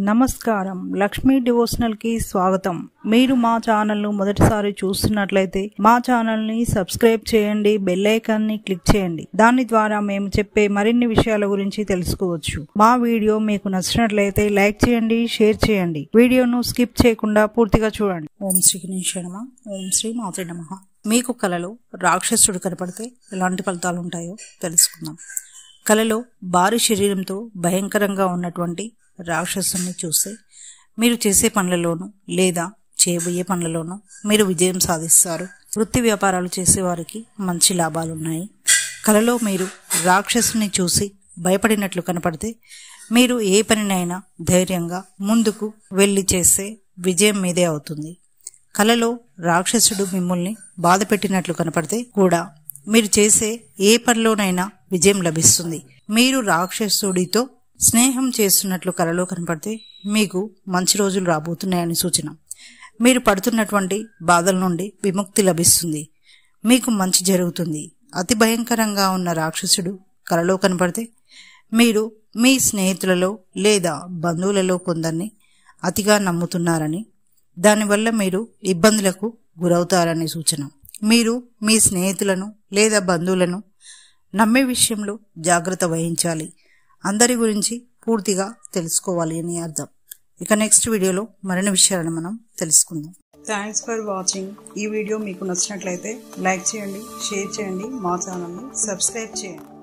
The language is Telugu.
నమస్కారం, లక్ష్మీ డివోషనల్ కి స్వాగతం. మీరు మా ఛానల్ ను మొదటిసారి చూస్తున్నట్లయితే మా ఛానల్ ని సబ్స్క్రైబ్ చేయండి, బెల్ ఐకాన్ ని క్లిక్ చేయండి. దాని ద్వారా మేము చెప్పే మరిన్ని విషయాల గురించి తెలుసుకోవచ్చు. మా వీడియో మీకు నచ్చినట్లయితే లైక్ చేయండి, షేర్ చేయండి. వీడియోను స్కిప్ చేయకుండా పూర్తిగా చూడండి. ఓం శ్రీ గణేశాయ నమః. ఓం శ్రీ మాత్రే నమః. మీకు కలలో రాక్షసుడు కనపడితే ఎలాంటి ఫలితాలు ఉంటాయో తెలుసుకుందాం. కలలో భారీ శరీరంతో భయంకరంగా ఉన్నటువంటి రాక్షసుని చూస్తే మీరు చేసే పనులలోనూ లేదా చేయబోయే పనులలోనూ మీరు విజయం సాధిస్తారు. వృత్తి వ్యాపారాలు చేసేవారికి మంచి లాభాలున్నాయి. కలలో మీరు రాక్షసుని చూసి భయపడినట్లు కనపడితే మీరు ఏ పనినైనా ధైర్యంగా ముందుకు వెళ్ళి చేస్తే విజయం మీదే అవుతుంది. కలలో రాక్షసుడు మిమ్మల్ని బాధ పెట్టినట్లు కనపడితే కూడా మీరు చేసే ఏ పనిలోనైనా విజయం లభిస్తుంది. మీరు రాక్షసుడితో స్నేహం చేస్తున్నట్లు కలలో కనపడితే మీకు మంచి రోజులు రాబోతున్నాయని సూచన. మీరు పడుతున్నటువంటి బాధల నుండి విముక్తి లభిస్తుంది. మీకు మంచి జరుగుతుంది. అతి భయంకరంగా ఉన్న రాక్షసుడు కలలో కనపడితే మీరు మీ స్నేహితులలో లేదా బంధువులలో కొందరిని అతిగా నమ్ముతున్నారని, దానివల్ల మీరు ఇబ్బందులకు గురవుతారని సూచన. మీరు మీ స్నేహితులను లేదా బంధువులను నమ్మే విషయంలో జాగ్రత్త వహించాలి. అందరి గురించి పూర్తిగా తెలుసుకోవాలి అని అర్థం. ఇక నెక్స్ట్ వీడియోలో మరిన్ని విషయాలను మనం తెలుసుకుందాం. Thanks for watching. ఈ వీడియో మీకు నచ్చినట్లయితే లైక్ చేయండి, షేర్ చేయండి, మా ఛానల్ని సబ్స్క్రైబ్ చేయండి.